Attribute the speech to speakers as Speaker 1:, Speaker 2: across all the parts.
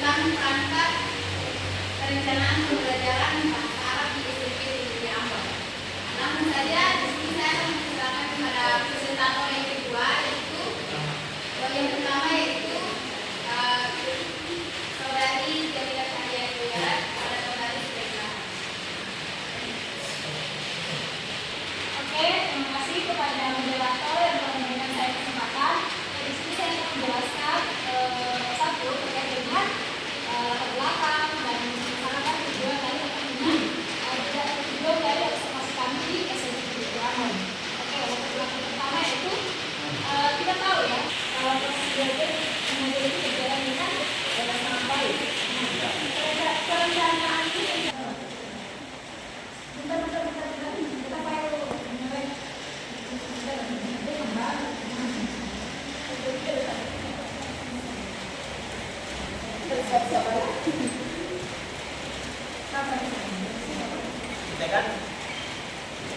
Speaker 1: tentang perangkat perencanaan pembelajaran bahasa Arab di SMP di Ambon. Langsung saja di sini saya akan memperkenalkan kepada presentator yang kedua, yaitu yang pertama yaitu saudari Jamila Cahaya Duyara pada saudari dipersilakan.
Speaker 2: Oke, terima kasih kepada moderator yang telah memberikan saya kesempatan. Di sini saya akan menjelaskan satu terkait dengan latar belakang dan masyarakat tujuan dari tujuan dari observasi kami di SMP di Ambon. Oke, latar belakang pertama yaitu kita tahu ya kalau proses belajar mengajar itu berjalan dengan sangat baik. Perencanaan ini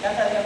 Speaker 3: kan tadi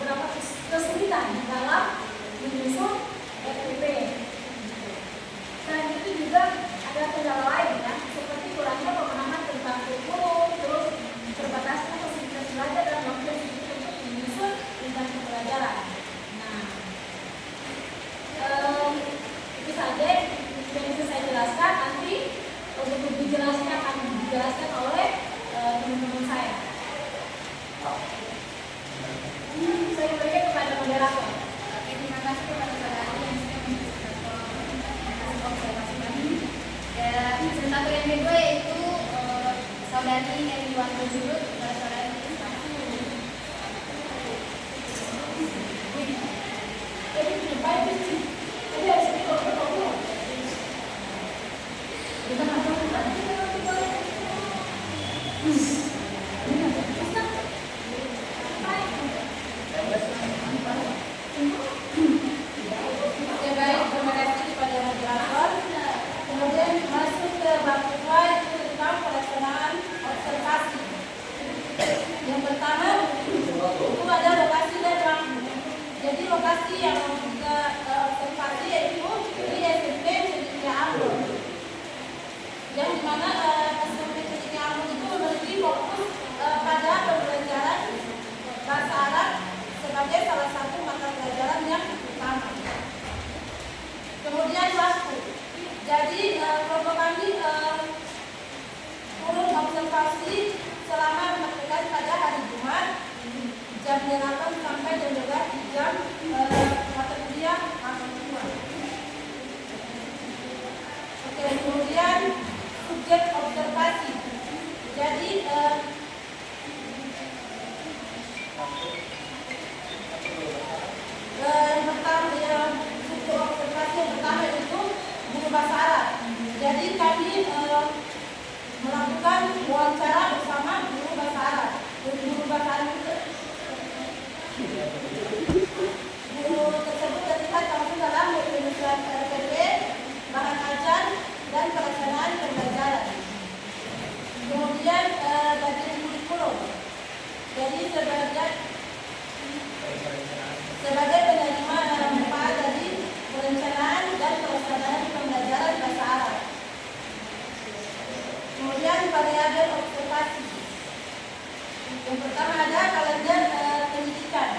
Speaker 3: apa sudah
Speaker 1: presentator yang kedua yaitu saudari Eriwan Berjurut pada saudari
Speaker 2: kemudian masuk ke bab kedua itu tentang pelaksanaan observasi.
Speaker 4: salah satu mata pelajaran yang utama. Kemudian waktu. Jadi kelompok kami turun observasi selama 4 kali pada hari Jumat jam 8 sampai jam 12 di jam mata kuliah masuk semua. Oke, kemudian subjek observasi. Jadi yang pertama subjek observasi yang pertama itu guru bahasa Arab. Jadi kami melakukan wawancara bersama guru bahasa Arab. Guru bahasa Arab itu guru tersebut terlibat langsung dalam penyusunan RPP, bahan ajar, dan pelaksanaan pembelajaran. Kemudian bagian kurikulum. Jadi sebagai penerima manfaat dari perencanaan dan pelaksanaan pembelajaran bahasa Arab. Kemudian variabel observasi. Yang pertama ada kalender pendidikan.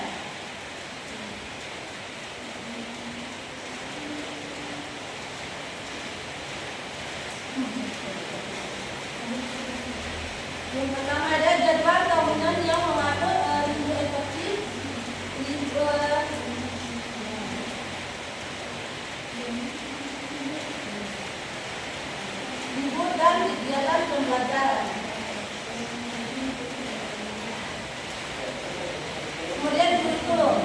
Speaker 4: Yang pertama ada jadwal tahunan yang mengatur libur efektif, libur dan kegiatan pembelajaran. Kemudian kurikulum.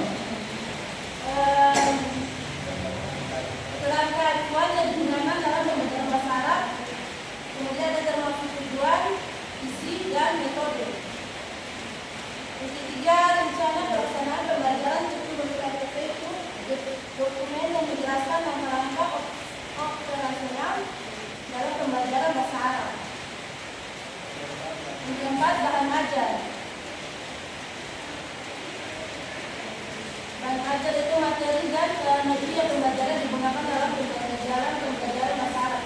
Speaker 4: Ketentuan yang digunakan dalam pembelajaran bahasa Arab. Kemudian ada termasuk tujuan, isi, dan metode. Yang ketiga, rencana pelaksanaan pembelajaran sebelum RPP itu dokumen yang menjelaskan langkah-langkah operasional dalam pembelajaran bahasa Arab. Yang keempat, bahan ajar. Bahan ajar itu materi dan media pembelajaran digunakan dalam pembelajaran bahasa Arab.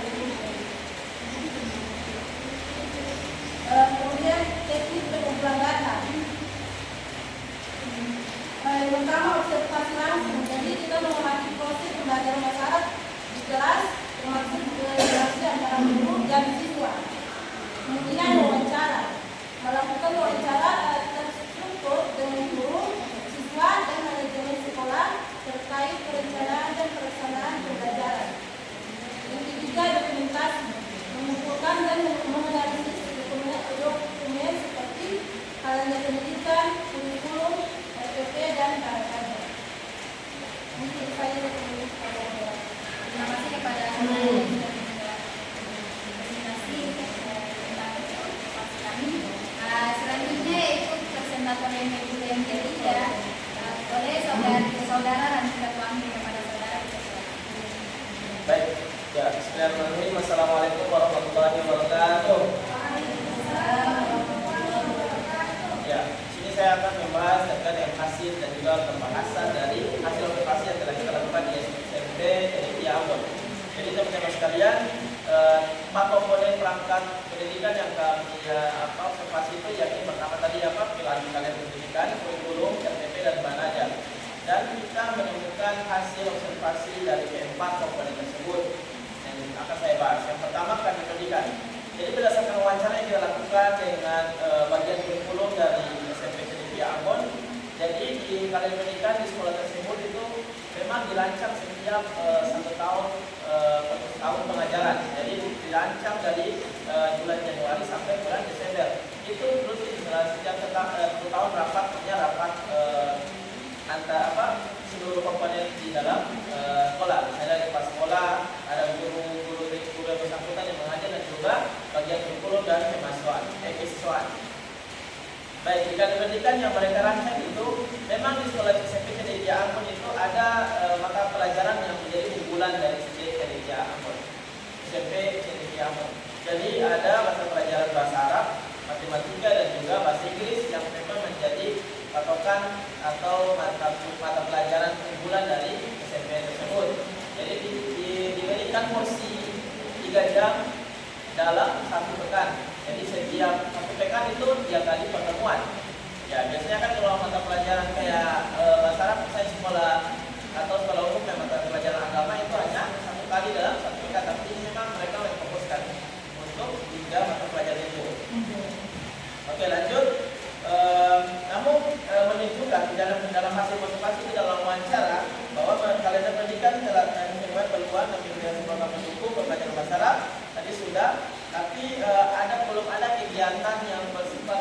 Speaker 4: Kemudian teknik pengumpulan data. Yang pertama observasi langsung. Jadi kita mengamati proses pembelajaran bahasa Arab di kelas, termasuk interaksi antara guru dan siswa. Kemudian wawancara. Melakukan wawancara terstruktur dengan guru, siswa, dan manajemen sekolah terkait perencanaan dan pelaksanaan pembelajaran. Yang ketiga, dokumentasi. Mengumpulkan dan menganalisis dokumen seperti kalender pendidikan, kurikulum, RPP, dan karakter. Mungkin saya
Speaker 1: Terima kasih kepada semuanya yang sudah presentasi tentang observasi kami. Selanjutnya yaitu presentator yang ketiga oleh saudara Ranita Tuanggi kepada saudara kita.
Speaker 3: Baik, ya, bismillahirrahmanirrahim. Assalamualaikum warahmatullahi wabarakatuh. Ya, sini saya akan membahas terkait dengan hasil dan juga pembahasan dari hasil observasi yang telah kita lakukan di SMP TNI Ambon. Jadi teman-teman sekalian, 4 komponen perangkat pendidikan yang kami observasi itu yakni pertama tadi kalender pendidikan, kurikulum, RPP, dan bahan ajar. Dan kita menemukan hasil observasi dari keempat komponen tersebut yang akan saya bahas. Yang pertama kalender pendidikan. Jadi berdasarkan wawancara yang kita lakukan dengan bagian kurikulum dari SMP TNI Ambon, jadi di kalender pendidikan di sekolah tersebut itu memang dirancang setiap 1 tahun pengajaran. Jadi dirancang dari bulan Januari sampai bulan Desember. Itu rutin setiap 1 tahun rapat seluruh komponen di dalam sekolah. Misalnya di kepala sekolah, ada guru yang bersangkutan yang mengajar dan juga bagian kurikulum dan kemahasiswaan. Baik, di kalender pendidikan yang mereka rancang itu memang di sekolah SMP TNI Ambon itu ada mata pelajaran yang menjadi unggulan dari TNI Ambon. SMP TNI Ambon. Jadi ada mata pelajaran bahasa Arab, matematika, dan juga bahasa Inggris yang memang menjadi patokan atau mata pelajaran unggulan dari SMP tersebut. Jadi diberikan porsi 3 jam dalam 1 pekan. Jadi setiap 1 pekan itu 3 kali pertemuan. Ya, biasanya kan kalau mata pelajaran kayak bahasa Arab pendidikan telah mencoba peluang dan pembelajaran program mendukung pembelajaran bahasa Arab tadi sudah, tapi belum ada kegiatan yang bersifat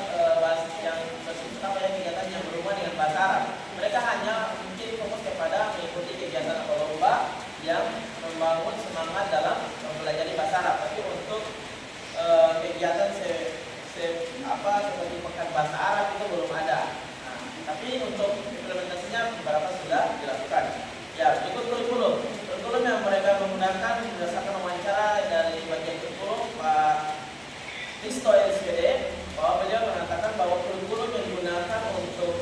Speaker 3: kegiatan yang berhubungan dengan bahasa Arab. Mereka hanya mungkin fokus kepada mengikuti kegiatan atau lomba yang membangun semangat dalam mempelajari bahasa Arab. Tapi untuk kegiatan seperti pekan bahasa Arab itu belum ada. Nah, tapi untuk implementasinya beberapa sudah dilakukan. Ya, berikut kurikulum. Kurikulum yang mereka menggunakan berdasarkan wawancara dari bagian kurikulum Pak Risto SPD, bahwa beliau mengatakan bahwa kurikulum yang digunakan untuk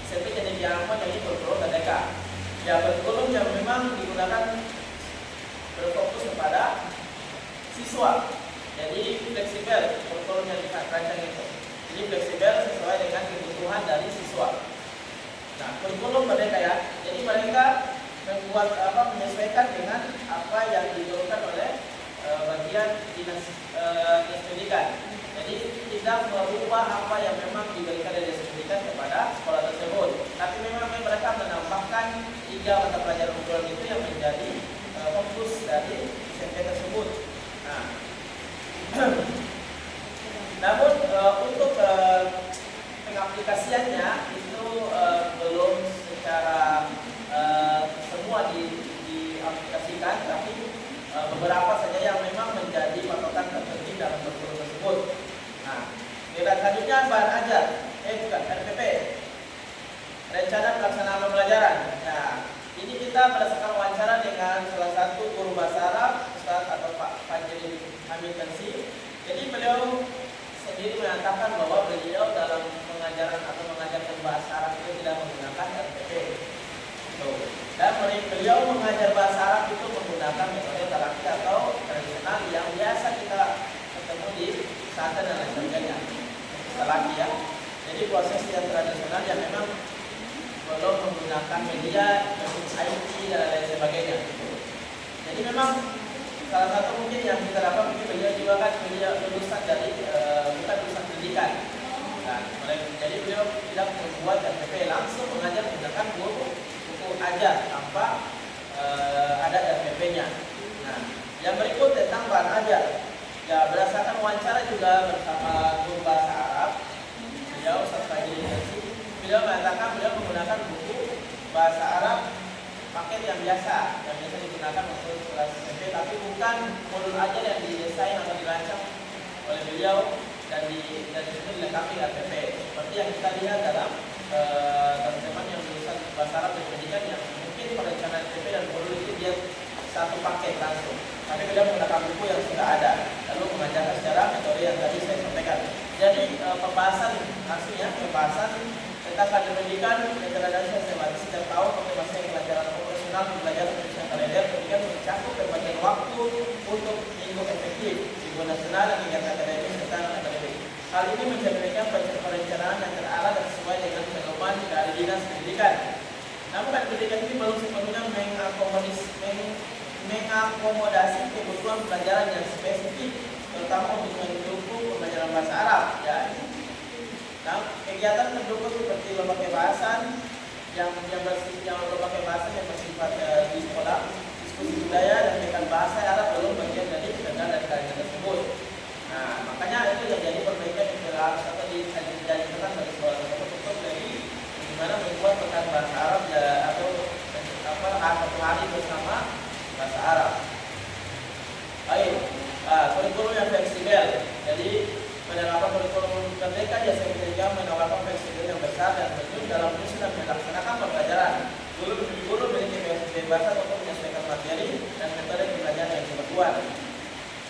Speaker 3: SMP jadi Ambon jadi kurikulum Merdeka. Ya, kurikulum yang memang digunakan berfokus kepada siswa. Jadi fleksibel kurikulum yang dirancang itu. Jadi fleksibel sesuai dengan kebutuhan dari siswa. Nah, kurikulum Merdeka ya. Jadi mereka menyesuaikan dengan apa yang diperlukan oleh bagian dinas pendidikan. Jadi tidak merubah apa yang memang diberikan dari dinas pendidikan kepada sekolah tersebut. Tapi memang mereka menambahkan 3 mata pelajaran unggulan itu yang menjadi fokus dari SMP tersebut. Nah, namun untuk pengaplikasiannya itu belum secara semua diaplikasikan, tapi beberapa saja yang memang menjadi patokan terpenting dalam kurikulum tersebut. Nah, selanjutnya bahan ajar, RPP, rencana pelaksanaan pembelajaran. Nah, ini kita berdasarkan wawancara dengan salah satu guru bahasa Arab, Ustaz atau Pak Fajri Hamid Tansi. Jadi beliau sendiri mengatakan bahwa beliau dalam pengajaran atau mengajarkan bahasa Arab itu tidak menggunakan RPP. Dan beliau mengajar bahasa Arab itu menggunakan metode talaki atau tradisional yang biasa kita ketemu di pesantren dan lain sebagainya. Talaki ya. Jadi proses yang tradisional yang memang belum menggunakan media, IT dan lain sebagainya. Jadi memang salah satu mungkin yang kita dapat mungkin beliau juga kan beliau lulusan dari bukan lulusan pendidikan. Nah, jadi beliau tidak membuat RPP, langsung mengajar menggunakan buku ajar tanpa ada RPP-nya. Nah, yang berikut tentang bahan ajar. Ya, berdasarkan wawancara juga bersama guru bahasa Arab, beliau Ustaz Fajri Tansi, beliau mengatakan beliau menggunakan buku bahasa Arab paket yang biasa digunakan untuk kelas SMP, tapi bukan modul ajar yang didesain atau dirancang oleh beliau dan disitu dilengkapi RPP. Seperti yang kita lihat dalam teman-teman yang lulusan bahasa Arab dan pendidikan yang mungkin perencanaan RPP dan modul itu dia satu paket langsung. Tapi beliau menggunakan buku yang sudah ada, lalu mengajarkan secara metode yang tadi saya sampaikan. Jadi pembahasan tentang kajian pendidikan degradasi sistematis setiap tahun untuk masa pelajaran operasional, pembelajaran pendidikan kalender pendidikan mencakup berbagai waktu untuk minggu efektif, minggu nasional dan kegiatan akademik serta non akademik. Hal ini mencerminkan perencanaan yang terarah dan sesuai dengan pedoman dari dinas pendidikan. Namun pendidikan ini belum sepenuhnya mengakomodasi kebutuhan pelajaran yang spesifik, terutama untuk mendukung pembelajaran bahasa Arab. Ya. Nah, kegiatan pendukung seperti lomba kebahasan yang bersifat di sekolah, diskusi budaya dan pekan bahasa Arab belum bagian dari ketentuan dan kajian tersebut. Nah, makanya itu yang jadi perbaikan yang harus atau dijanjikan dari sekolah tersebut untuk dari bagaimana membuat pekan bahasa Arab ya, atau satu hari bersama bahasa Arab. Baik, kurikulum yang fleksibel. Jadi penerapan kurikulum Merdeka jasa pendidikan menawarkan fleksibel yang besar dan terjun dalam penyusunan melaksanakan pembelajaran. Guru memiliki kebebasan untuk menyesuaikan materi dan metode pembelajaran yang diperlukan.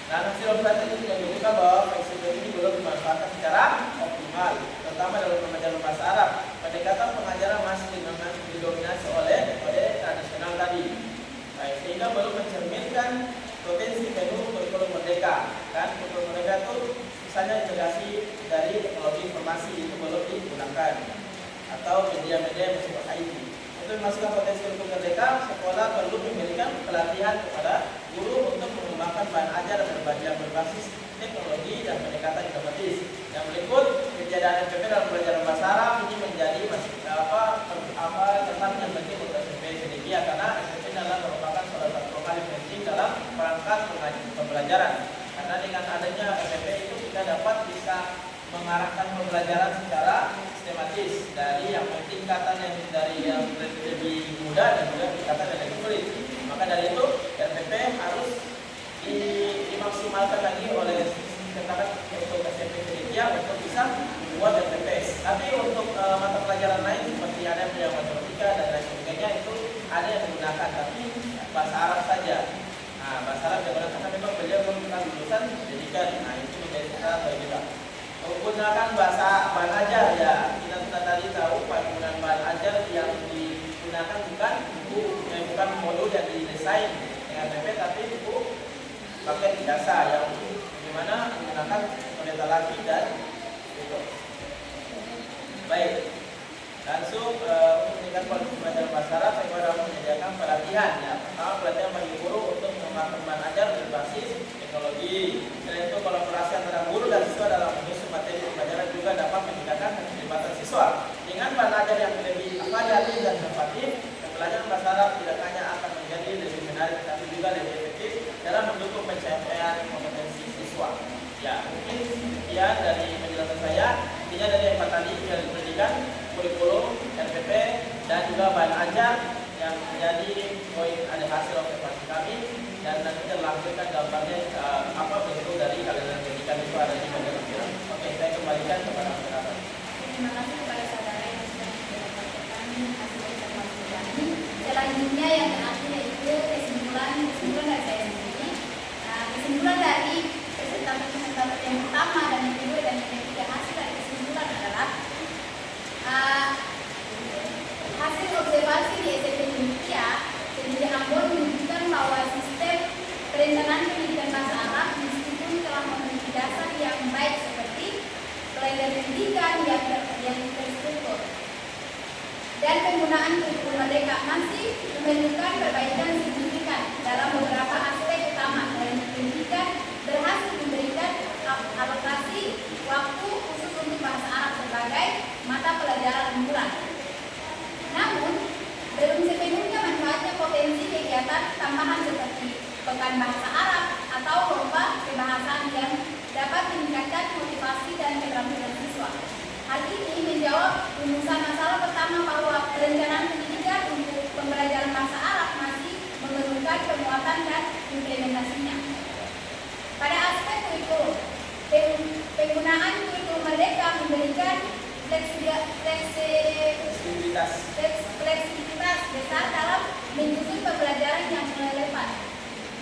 Speaker 3: Nah, hasil observasi itu juga menunjukkan bahwa fleksibel ini belum dimanfaatkan secara optimal, terutama dalam pembelajaran bahasa Arab. Pendekatan pengajaran masih didominasi oleh metode tradisional tadi. Baik, sehingga belum mencerminkan potensi penuh kurikulum Merdeka. Kan kurikulum Merdeka itu misalnya integrasi dari teknologi informasi itu belum digunakan atau media-media yang bersifat IT. Untuk memasukkan potensi kurikulum Merdeka, sekolah perlu memberikan pelatihan kepada guru untuk mengembangkan bahan ajar yang berbasis teknologi dan pendekatan inovatif. Yang berikut, ketiadaan RPP dalam pelajaran bahasa Arab ini menjadi catatan yang penting untuk SMP Indonesia karena RPP pembelajaran. Karena dengan adanya RPP itu kita dapat bisa mengarahkan pembelajaran secara sistematis dari yang tingkatan yang dari yang lebih mudah dan juga tingkatan yang lebih sulit. Maka dari itu RPP harus dimaksimalkan lagi oleh katakan untuk SMP Kedikya untuk bisa membuat RPP. Tapi untuk mata pelajaran lain seperti ada yang matematika dan lain sebagainya itu ada yang digunakan, tapi bahasa Arab saja. Nah, bahasa Arab digunakan karena memang beliau belum pernah lulusan pendidikan. Nah, itu menjadi catatan juga. Menggunakan bahasa bahan ajar ya, kita tadi tahu penggunaan bahan ajar yang digunakan bukan bukan modul yang didesain dengan RPP, tapi buku paket jasa yang dimana menggunakan metodologi dan itu. Baik, langsung untuk meningkatkan kualitas pembelajaran bahasa Arab, saya harus menyediakan pelatihan ya. Pertama, pelatihan bagi guru untuk mengembangkan bahan ajar berbasis teknologi. Selain itu, kolaborasi antara guru dan siswa dalam menyusun materi pembelajaran juga dapat meningkatkan keterlibatan siswa. Dengan bahan ajar yang lebih variatif dan inovatif, pembelajaran bahasa Arab tidak hanya akan menjadi lebih menarik, tapi juga lebih efektif dalam mendukung pencapaian kompetensi siswa. Ya, mungkin sekian dari penjelasan saya. Intinya dari yang tadi dari pendidikan, kurikulum, RPP, dan juga bahan ajar yang menjadi poin ada hasil observasi kami, dan nanti kita langsungkan gambarnya apa bentuk dari kalian pendidikan itu ada di bagian. Oke, saya kembalikan kepada masyarakat.
Speaker 1: Terima kasih kepada saudara yang sudah mendapatkan hasil observasi kami. Selanjutnya yang terakhir yaitu kesimpulan dari saya sendiri. Kesimpulan dari presentasi yang pertama dan yang kedua dan yang ketiga, hasil dari kesimpulan adalah hasil observasi di SMP Kedikya Ambon menunjukkan bahwa sistem perencanaan pendidikan bahasa Arab meskipun telah memiliki dasar yang baik seperti kalender pendidikan yang terstruktur dan penggunaan kurikulum merdeka masih memerlukan perbaikan signifikan dalam beberapa aspek utama. Kalender pendidikan berhasil memberikan alokasi waktu khusus untuk bahasa Arab sebagai mata pelajaran unggulan. Namun, belum sepenuhnya manfaatnya potensi kegiatan tambahan seperti pekan bahasa Arab atau lomba kebahasaan yang dapat meningkatkan motivasi dan keterampilan siswa. Hal ini menjawab rumusan masalah pertama bahwa perencanaan pendidikan untuk pembelajaran bahasa Arab masih memerlukan penguatan dan implementasinya. Pada aspek kurikulum, penggunaan kurikulum merdeka memberikan fleksibilitas besar dalam menyusun pembelajaran yang relevan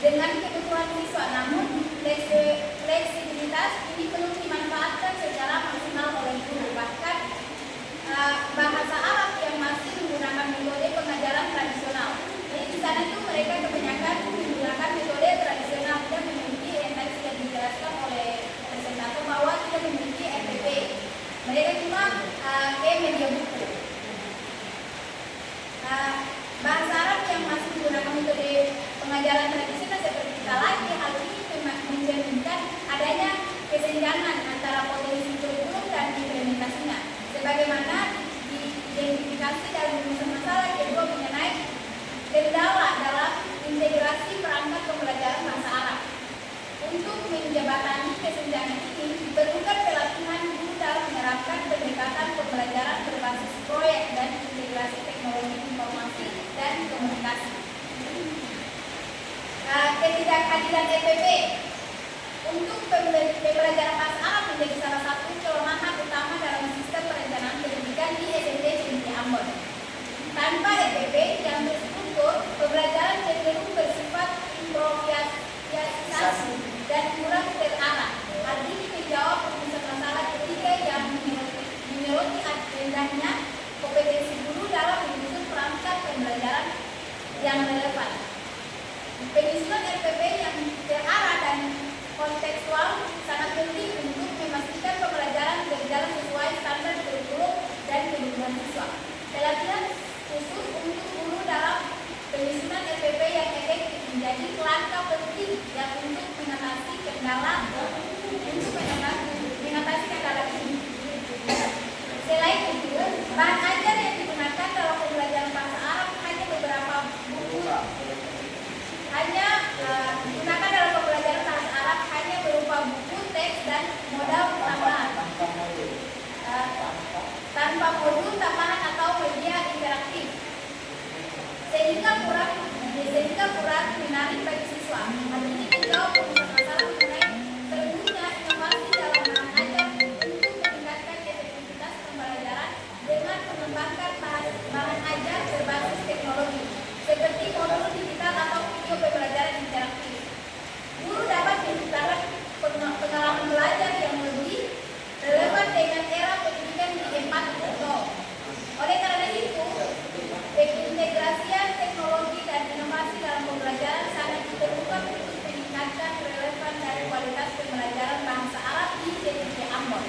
Speaker 1: dengan kebutuhan siswa. Namun, fleksibilitas ini belum dimanfaatkan secara maksimal oleh guru. Bahkan bahasa Arab yang masih menggunakan metode pengajaran tradisional. Jadi di sana itu mereka kebanyakan menggunakan metode tradisional, tidak memiliki yang tadi sudah dijelaskan oleh presentator bahwa tidak memiliki RPP. Mereka cuma media buku. Bahasa Arab yang masih menggunakan metode pengajaran tradisional seperti kita lagi, hal ini mencerminkan adanya kesenjangan antara potensi kurikulum dan implementasinya. Sebagaimana diidentifikasi dalam rumusan masalah kedua mengenai kendala dalam integrasi perangkat pembelajaran bahasa Arab. Untuk menjembatani kesenjangan ini diperlukan pelatihan guru dalam menerapkan pendekatan pembelajaran berbasis proyek dan integrasi teknologi informasi dan komunikasi. Ketidakhadiran RPP untuk pembelajaran bahasa Arab menjadi salah satu kelemahan utama dalam sistem perencanaan pendidikan di SMP Kedikya Ambon. Tanpa RPP yang terstruktur, pembelajaran cenderung bersifat improvisasi dan kurang terarah. Hal ini menjawab rumusan masalah ketiga yang menyoroti rendahnya kompetensi guru dalam menyusun perangkat pembelajaran yang relevan. Penyusunan RPP yang terarah dan kontekstual sangat penting untuk memastikan pembelajaran berjalan sesuai standar kurikulum dan kebutuhan siswa. Pelatihan khusus untuk guru dalam penyusunan RPP yang efektif menjadi langkah penting yang untuk mengatasi kendala ini. Selain itu, bahan ajar yang digunakan dalam pembelajaran bahasa Arab hanya beberapa buku digunakan dalam pembelajaran bahasa menarik bagi siswa. Hal ini menjawab permasalahan mengenai perlunya inovasi dalam mengajar untuk meningkatkan efektivitas pembelajaran dengan mengembangkan bahan ajar berbasis teknologi seperti modul digital atau video pembelajaran interaktif. Guru dapat menciptakan pengalaman belajar yang lebih relevan dengan era pendidikan di 4.0. Oleh karena itu, pengintegrasian teknologi dan inovasi dalam pembelajaran sangat diperlukan untuk meningkatkan relevan dan kualitas pembelajaran bahasa Arab di SMK Ambon.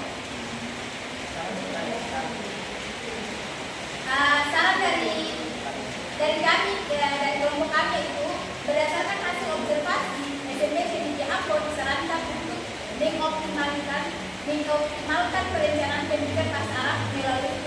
Speaker 1: Saran dari kami, dari kelompok kami itu, berdasarkan hasil observasi, SMP SMK Ambon disarankan untuk mengoptimalkan perencanaan pendidikan bahasa Arab melalui